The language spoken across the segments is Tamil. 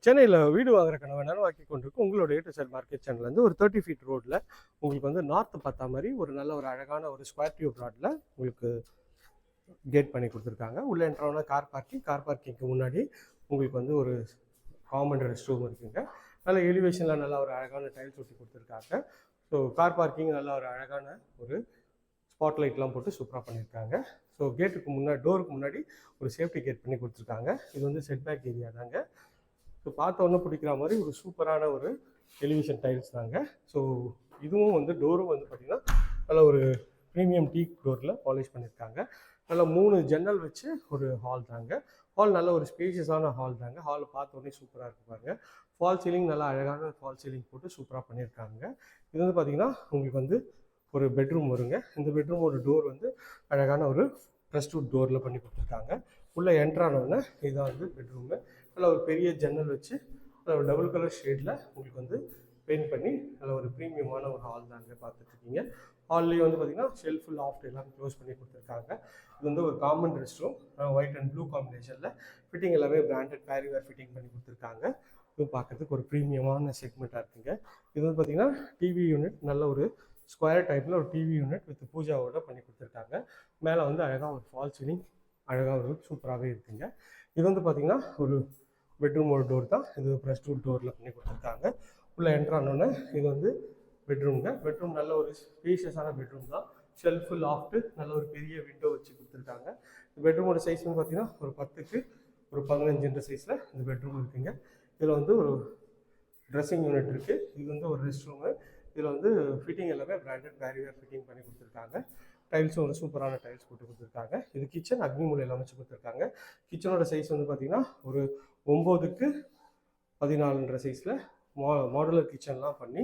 சென்னையில் வீடு வாங்குற கனவை நனவாக்கி கொண்டிருக்கும் உங்களோட A to Z மார்க்கெட் சேனல்லேருந்து ஒரு 30 ஃபீட் ரோட்டில் உங்களுக்கு வந்து நார்த்து பார்த்தா மாதிரி ஒரு நல்ல ஒரு அழகான ஒரு ஸ்கொயர் டியூப் ரோட்டில் உங்களுக்கு கேட் பண்ணி கொடுத்துருக்காங்க. உள்ளே என்ட்ரான கார் பார்க்கிங்க்கு முன்னாடி உங்களுக்கு வந்து ஒரு காமன் ரெஸ்ட் ரூம் இருக்குங்க. நல்ல எலிவேஷனில் நல்லா ஒரு அழகான டைல்ஸ் ஒட்டி கொடுத்துருக்காங்க. ஸோ கார் பார்க்கிங் நல்லா ஒரு அழகான ஒரு ஸ்பாட் லைட்லாம் போட்டு சூப்பராக பண்ணியிருக்காங்க. ஸோ கேட்டுக்கு முன்னாடி டோருக்கு முன்னாடி ஒரு சேஃப்டி கேட் பண்ணி கொடுத்துருக்காங்க. இது வந்து செட்பேக் ஏரியா தாங்க. ஸோ பார்த்த ஒன்று பிடிக்கிற மாதிரி ஒரு சூப்பரான ஒரு எலிவேஷன் டைல்ஸ் தாங்க. ஸோ இதுவும் வந்து டோரும் வந்து பார்த்திங்கன்னா நல்ல ஒரு ப்ரீமியம் டீக் டோரில் பாலிஷ் பண்ணியிருக்காங்க. நல்லா 3 ஜன்னல் வச்சு ஒரு ஹால் தாங்க. ஹால் நல்ல ஒரு ஸ்பேஷியஸான ஹால் தாங்க. ஹால் பார்த்தோன்னே சூப்பராக இருக்கு பாருங்க. ஃபால் சீலிங் நல்லா அழகான ஃபால் சீலிங் போட்டு சூப்பராக பண்ணியிருக்காங்க. இது வந்து பார்த்திங்கன்னா உங்களுக்கு வந்து ஒரு பெட்ரூம் வருங்க. இந்த பெட்ரூம் ஒரு டோர் வந்து அழகான ஒரு ப்ரெஸ்வுட் டோரில் பண்ணி கொடுத்துருக்காங்க. உள்ளே என்ட்ரானோடனே இதுதான் வந்து பெட்ரூமு. நல்ல ஒரு பெரிய ஜன்னல் வச்சு நல்ல ஒரு டபுள் கலர் ஷேடில் உங்களுக்கு வந்து பெயிண்ட் பண்ணி நல்ல ஒரு ப்ரீமியமான ஒரு ஹால் தாங்க பார்த்துட்ருக்கீங்க. ஹால்லேயே வந்து பார்த்திங்கன்னா ஷெல்ஃபு லாஃப்ட் எல்லாம் க்ளோஸ் பண்ணி கொடுத்துருக்காங்க. இது வந்து ஒரு common rest room, white and blue காம்பினேஷனில் ஃபிட்டிங் எல்லாமே பிராண்டட் பேரிவேர் ஃபிட்டிங் பண்ணி கொடுத்துருக்காங்க. இது பார்க்குறதுக்கு ஒரு ப்ரீமியமான செக்மெண்ட்டாக இருக்குங்க. இது வந்து பார்த்திங்கன்னா டிவி யூனிட், நல்ல ஒரு ஸ்கொயர் டைப்பில் ஒரு டிவி யூனிட் வித் பூஜாவோட பண்ணி கொடுத்துருக்காங்க. மேலே வந்து அழகாக ஒரு ஃபால் சீலிங் அழகாக ஒரு சூப்பராகவே இருக்குங்க. இது வந்து பார்த்திங்கன்னா ஒரு பெட்ரூம் ஒரு டோர் தான். இது ப்ரெஸ்வுட் டோரில் பண்ணி கொடுத்துருக்காங்க. உள்ளே என்ட்ரானோன்னே இது வந்து பெட்ரூம்ங்க. பெட்ரூம் நல்ல ஒரு ஸ்பேஷியஸான பெட்ரூம் தான். ஷெல்ஃபு லாஃப்ட்டு நல்ல ஒரு பெரிய விண்டோ வச்சு கொடுத்துருக்காங்க. இந்த பெட்ரூமோட சைஸ் வந்து பார்த்திங்கன்னா ஒரு 10க்கு ஒரு 15 சைஸில் இந்த பெட்ரூம் இருக்குங்க. இதில் வந்து ஒரு ட்ரெஸ்ஸிங் யூனிட் இருக்குது. இது வந்து ஒரு ரெஸ்ட் ரூமு. இதில் வந்து ஃபிட்டிங் எல்லாமே பிராண்டட் பேரிவேர் ஃபிட்டிங் பண்ணி கொடுத்துருக்காங்க. டைல்ஸும் ஒரு சூப்பரான டைல்ஸ் போட்டு கொடுத்துருக்காங்க. இது கிச்சன் அக்னி மூலையில் அமைச்சு கொடுத்துருக்காங்க. கிச்சனோட சைஸ் வந்து பார்த்திங்கன்னா ஒரு 9க்கு 14 சைஸில் மாடுலர் கிச்சன்லாம் பண்ணி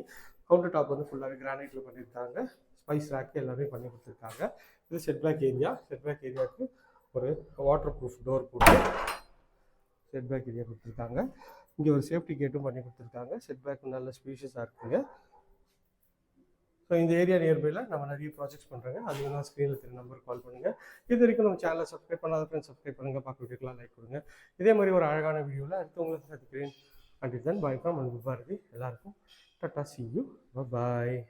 கவுண்டர் டாப் வந்து ஃபுல்லாகவே கிரானைட்டில் பண்ணியிருக்காங்க. ஸ்பைஸ் ரேக்கு எல்லாமே பண்ணி கொடுத்துருக்காங்க. இது செட்பேக் ஏரியா. செட்பேக் ஏரியாவுக்கு ஒரு வாட்டர் ப்ரூஃப் டோர் போட்டு செட்பேக் ஏரியா கொடுத்துருக்காங்க. இங்கே ஒரு சேஃப்டி கேட்டும் பண்ணி கொடுத்துருக்காங்க. செட்பேக் நல்ல ஸ்பேஷியஸாக இருக்குங்க. ஸோ இந்த ஏரியா நியர்பையில் நம்ம நிறைய ப்ராஜெக்ட்ஸ் பண்ணுறாங்க. அது வேணால் ஸ்க்ரீனில் தெரிய நம்பருக்கு கால் பண்ணுங்கள். இது வரைக்கும் நம்ம சேனலை சப்ஸ்கிரைப் பண்ணாத ஃப்ரெண்ட்ஸ் சப்ஸ்கிரைப் பண்ணுங்கள். பார்க்க வீட்டுக்கெலாம் லைக் கொடுங்க. இதே மாதிரி ஒரு அழகான வீடியோவில் அடுத்து உங்களுக்கு சந்திக்கிறேன். அண்டில் தென் பாய் ஃப்ரம் அன்பு பாரதி. எல்லாருக்கும் Tata, see you, bye bye.